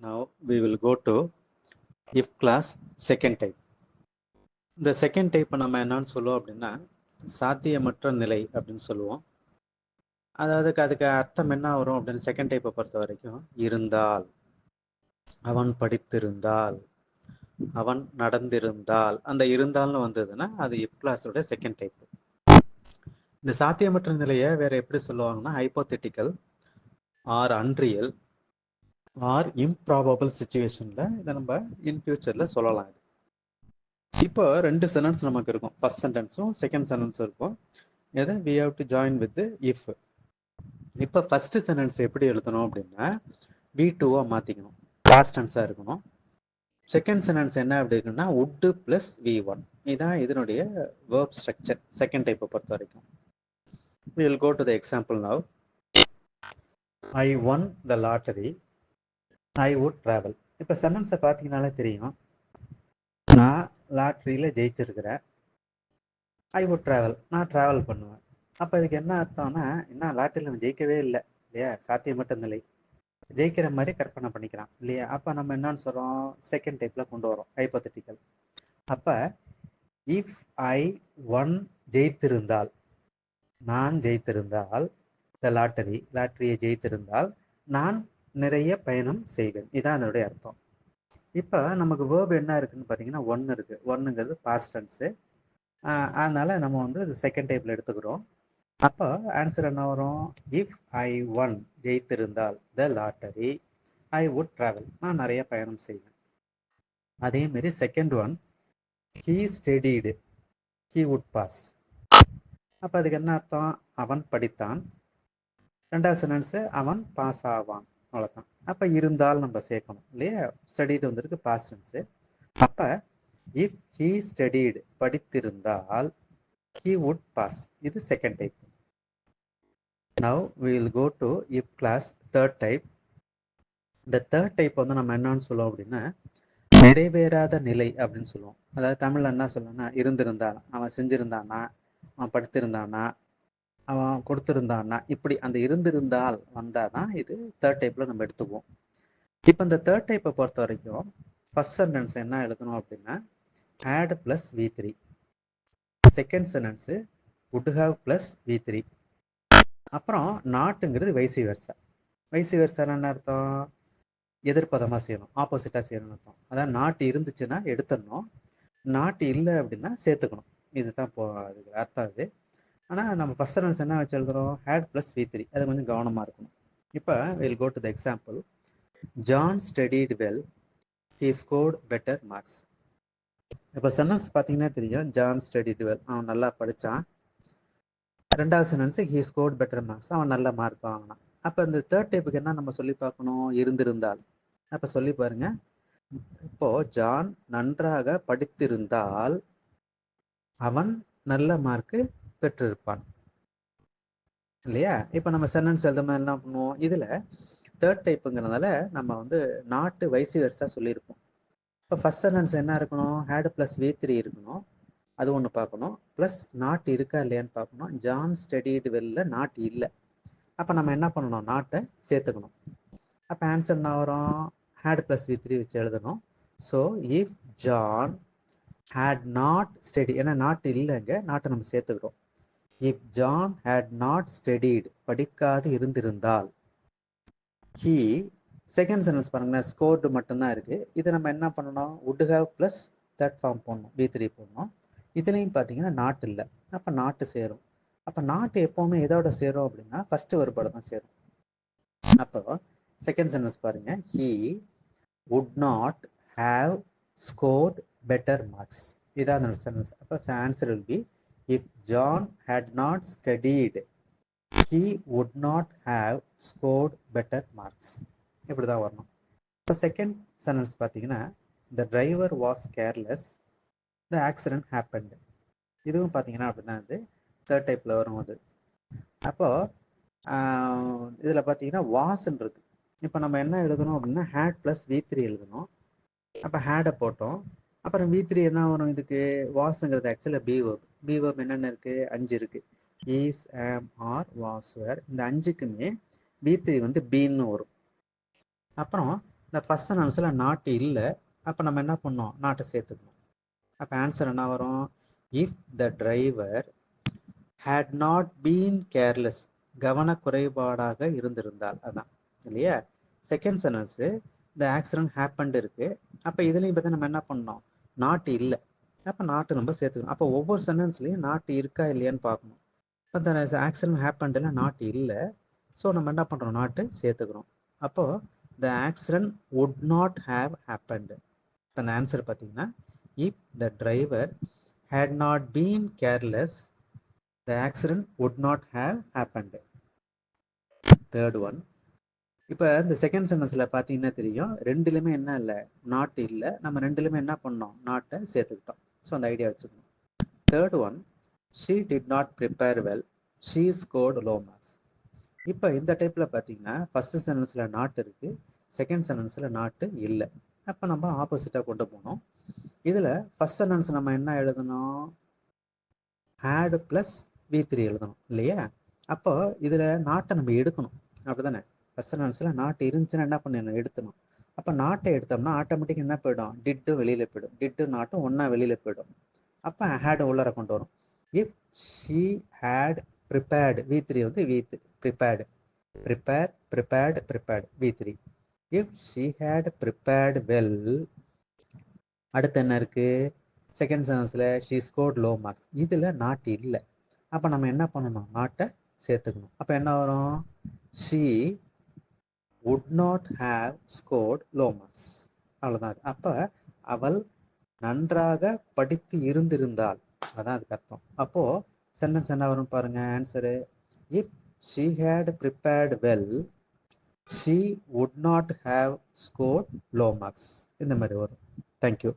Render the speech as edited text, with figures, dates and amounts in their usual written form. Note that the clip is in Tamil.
Now we will go to if class second type. இந்த செகண்ட் டைப் நம்ம என்னன்னு சொல்லுவோம் அப்படின்னா சாத்தியமற்ற நிலை அப்படின்னு சொல்லுவோம். அதாவது அதுக்கு அர்த்தம் என்ன வரும் அப்படின்னு செகண்ட் டைப்பை பொறுத்த வரைக்கும், இருந்தால், அவன் படித்திருந்தால், அவன் நடந்திருந்தால், அந்த இருந்தால்னு வந்ததுன்னா அது இஃப் கிளாஸோட செகண்ட் டைப். இந்த சாத்தியமற்ற நிலையை வேற எப்படி சொல்லுவாங்கன்னா hypothetical or unreal or improbable சுச்சுவேஷன்ல இதை நம்ம இன் ஃபியூச்சர்ல சொல்லலாம். இப்போ ரெண்டு சென்டென்ஸ் நமக்கு இருக்கும், ஃபர்ஸ்ட் சென்டென்ஸும் செகண்ட் சென்டென்ஸும் இருக்கும். எதை we have to join with if. இப்போ ஃபர்ஸ்ட் சென்டென்ஸ் எப்படி எழுதணும் அப்படின்னா V2-வா மாற்றிக்கணும், பாஸ்ட் டென்ஸாக இருக்கணும். செகண்ட் சென்டென்ஸ் என்ன அப்படி இருக்குன்னா would ப்ளஸ் V1. இதுதான் இதனுடைய verb ஸ்ட்ரக்சர் செகண்ட் டைப்பை பொறுத்த வரைக்கும். we will go to the example now. I won the lottery, I would travel. இப்போ சென்டென்ஸை பார்த்தீங்கன்னாலே தெரியும், நான் லாட்ரியில் ஜெயிச்சிருக்கிறேன், ஐ வுட் ட்ராவல், நான் ட்ராவல் பண்ணுவேன். அப்போ இதுக்கு என்ன அர்த்தம்னா, என்ன லாட்டரியில் நம்ம ஜெயிக்கவே இல்லை இல்லையா, சாத்தியமற்ற நிலை, ஜெயிக்கிற மாதிரி கற்பனை பண்ணிக்கிறான் இல்லையா. அப்போ நம்ம என்னன்னு சொல்கிறோம், செகண்ட் டைப்பில் கொண்டு வரோம், ஹைப்போதெட்டிக்கல். அப்போ இஃப் ஐ ஒன் ஜெயித்திருந்தால், நான் ஜெயித்திருந்தால், இந்த லாட்டரியை ஜெயித்திருந்தால் நான் நிறைய பயணம் செய்வேன், இதான் அதனுடைய அர்த்தம். இப்போ நமக்கு வேர்பு என்ன இருக்குன்னு பார்த்தீங்கன்னா ஒன்று இருக்குது, ஒன்றுங்கிறது பாஸ்ட் டென்ஸு. அதனால நம்ம வந்து இது செகண்ட் டைப்பில் எடுத்துக்கிறோம். அப்போ ஆன்சர் என்ன வரும், இஃப் ஐ ஒன் ஜெயித்திருந்தால் the lottery I would travel, நான் நிறைய பயணம் செய்வேன். அதேமாரி second one, he studied he would pass. அப்போ அதுக்கு என்ன அர்த்தம், அவன் படித்தான். ரெண்டாவது சென்டென்ஸு அவன் பாஸ் ஆவான், அவ்வளோதான். அப்போ இருந்தால் நம்ம சேர்க்கணும் இல்லையா, ஸ்டடிடு வந்திருக்கு பாஸ்ட் டென்ஸு. அப்போ இஃப் ஹீ ஸ்டடிடு படித்திருந்தால் he would pass, இது second type. now we will go to if class third type. இந்த தேர்ட் டைப் வந்து நம்ம என்னன்னு சொல்லுவோம் அப்படின்னா நிறைவேறாத நிலை அப்படின்னு சொல்லுவோம். அதாவது தமிழ்ல என்ன சொல்லணும்னா இருந்திருந்தான், அவன் செஞ்சிருந்தானா, அவன் படித்திருந்தானா, அவன் கொடுத்திருந்தானா, இப்படி அந்த இருந்திருந்தால் வந்தாதான் இது தேர்ட் டைப்ல நம்ம எடுத்துக்குவோம். இப்போ இந்த தேர்ட் டைப்பை பொறுத்த வரைக்கும் ஃபர்ஸ்ட் சென்டென்ஸ் என்ன எழுதணும் அப்படின்னா add plus v3. Second sentence would have plus v3. அப்புறம் நாட்டுங்கிறது வைசி வெர்சா. வைசி வெர்சான்னு என்ன அர்த்தம், எதிர்ப்பதமாக செய்யணும், ஆப்போசிட்டாக செய்யணும்னு அர்த்தம். அதாவது நாட்டு இருந்துச்சுன்னா எடுத்துடணும், நாட்டு இல்லை அப்படின்னா சேர்த்துக்கணும், இதுதான் இப்போ அதுக்கு அர்த்தம் இது. ஆனால் நம்ம ஃபர்ஸ்ட் சென்டென்ஸ் என்ன வச்சு எழுதுறோம், ஹேட் ப்ளஸ் v3, அது கொஞ்சம் கவனமாக இருக்கணும். இப்போ will go to the example. John studied well, he scored better marks. இப்போ சென்டென்ஸ் பார்த்தீங்கன்னா தெரியும், ஜான் ஸ்டடிட் வெல், அவன் நல்லா படித்தான். ரெண்டாவது sentence he scored better marks, அவன் நல்ல மார்க் வாங்கினான். அப்போ இந்த தேர்ட் டைப்புக்கு என்ன நம்ம சொல்லி பார்க்கணும், இருந்திருந்தால். அப்போ சொல்லி பாருங்க, இப்போ ஜான் நன்றாக படித்திருந்தால் அவன் நல்ல மார்க்கு பெற்றிருப்பான் இல்லையா. இப்போ நம்ம சென்டென்ஸ் எழுதும்போது என்ன பண்ணுவோம், இதில் தேர்ட் டைப்புங்கிறதுனால நம்ம வந்து நாட்டு வைசி வெர்சா சொல்லியிருப்போம். இப்போ ஃபர்ஸ்ட் சென்டென்ஸ் என்ன இருக்கணும், ஹேட் ப்ளஸ் v3 இருக்கணும், அது ஒன்று பார்க்கணும். ப்ளஸ் நாட் இருக்கா இல்லையான்னு பார்க்கணும். ஜான் ஸ்டடிடு வெல்ல நாட் இல்லை, அப்போ நம்ம என்ன பண்ணணும், நாட்டை சேர்த்துக்கணும். அப்போ ஆன்சர் என்ன வரும், ஹேட் ப்ளஸ் v3 வச்சு எழுதணும். So if John had not study, ஏன்னா நாட் இல்லைங்க, நாட்டை நம்ம சேர்த்துக்கிறோம். If John had not studied, படிக்காது இருந்திருந்தால், ஹீ, செகண்ட் சென்டென்ஸ் பாருங்களேன், ஸ்கோர்டு மட்டும்தான் இருக்குது, இதை நம்ம என்ன பண்ணணும், would have plus third form போடணும், v3 போடணும். இதுலேயும் பார்த்தீங்கன்னா நாட் இல்லை, அப்போ நாட்டு சேரும். அப்போ நாட்டு எப்போவுமே எதோட சேரும் அப்படின்னா ஃபஸ்ட்டு வருபாடு தான் சேரும். அப்போ செகண்ட் சென்டென்ஸ் பாருங்க, he would not have scored better marks, இதான் அந்த சென்டென்ஸ். அப்போ answer will be if John had not studied he would not have scored better marks, இப்படி தான் வரணும். இப்போ செகண்ட் சென்டென்ஸ் பார்த்தீங்கன்னா the driver was careless, the accident happened, இதுவும் பார்த்தீங்கன்னா அப்படின்னா அது தேர்ட் டைப்பில் வரும் அது. அப்போது இதில் பார்த்தீங்கன்னா வாஸ்ன்னு இருக்கு. இப்போ நம்ம என்ன எழுதணும் அப்படின்னா ஹேட் ப்ளஸ் v3 எழுதணும். அப்போ ஹேடை போட்டோம், அப்புறம் v3 என்ன வரும், இதுக்கு வாஸுங்கிறது ஆக்சுவலாக பி வேர்ப் என்னென்ன இருக்குது, 5 இருக்குது, ஈஸ், ஆம், ஆர், வாஸ், வேர். இந்த 5க்குமே v3 வந்து பீன்னு வரும். அப்புறம் இந்த ஃபர்ஸ்ட் சென்டென்ஸில் நாட் இல்லை, அப்போ நம்ம என்ன பண்ணோம், நாட்டை சேர்த்துக்கணும். அப்போ ஆன்சர் என்ன வரும், if the driver had not been careless, கவனக்குறைபாடாக இருந்திருந்தால், அதான் இல்லையா. Second sentence the accident happened இருக்கு, அப்போ இதுலேயும் பார்த்து நம்ம என்ன பண்ணோம், நாட் இல்லை, அப்போ நாட்டு நம்ம சேர்த்துக்கணும். அப்போ ஒவ்வொரு சென்டென்ஸ்லையும் நாட்டு இருக்கா இல்லையான்னு பார்க்கணும். இப்போ த ஆக்சிடென்ட் ஹேப்பண்டில் நாட் இல்லை, ஸோ நம்ம என்ன பண்ணுறோம், நாட்டு சேர்த்துக்கிறோம். அப்போது the accident would not have happened. இப்போ அந்த ஆன்சர் பார்த்தீங்கன்னா, if the driver had not been careless, the accident would not have happened. Third one, இப்போ இந்த செகண்ட் சென்டென்ஸில் பார்த்தீங்கன்னா தெரியும், ரெண்டுலையுமே என்ன இல்லை, நாட் இல்லை, நம்ம ரெண்டுலையுமே என்ன பண்ணோம், நாட்டை சேர்த்துக்கிட்டோம். ஸோ அந்த ஐடியா வச்சுக்கணும். Third one, she did not prepare well, she scored low marks. இப்போ இந்த டைப்பில் பார்த்தீங்கன்னா ஃபர்ஸ்ட் சென்டென்ஸில் நாட் இருக்குது, செகண்ட் சென்டென்ஸில் நாட்டு இல்லை. அப்போ நம்ம ஆப்போசிட்டாக கொண்டு போனோம். இதில் ஃபர்ஸ்ட் சென்டென்ஸ் நம்ம என்ன எழுதணும், had ப்ளஸ் V3 எழுதணும் இல்லையா. அப்போ இதில் நாட்டை நம்ம எடுக்கணும், அப்படி தானே. ஃபர்ஸ்ட் சென்டென்ஸில் நாட்டு இருந்துச்சுன்னா என்ன பண்ணணும், எடுத்துணும். அப்போ நாட்டை எடுத்தோம்னா ஆட்டோமேட்டிக்காக என்ன போயிடும், டிட்டு வெளியில் போயிடும், டிட்டு நாட்டும் ஒன்றா வெளியில் போயிடும். அப்போ ஹேட் உள்ளார கொண்டு வரும். If she had prepared, V3 வந்து prepared, prepared V3. If she had prepared well, அடுத்து என்ன இருக்கு, செகண்ட் சென்டென்ஸில் ஷீ ஸ்கோர்ட் லோ மார்க்ஸ், இதில் நாட் இல்லை, அப்போ நம்ம என்ன பண்ணணும், நாட்டை சேர்த்துக்கணும். அப்போ என்ன வரும், she would not have scored low marks, அவ்வளோதான். அப்போ அவள் நன்றாக படித்து இருந்திருந்தால், அதான் அதுக்கு அர்த்தம். அப்போது சென்டென்ஸ் என்ன வரும் பாருங்க, answer, if she had prepared well, she would not have scored low marks, இந்த மாதிரி வரும். தேங்க்யூ.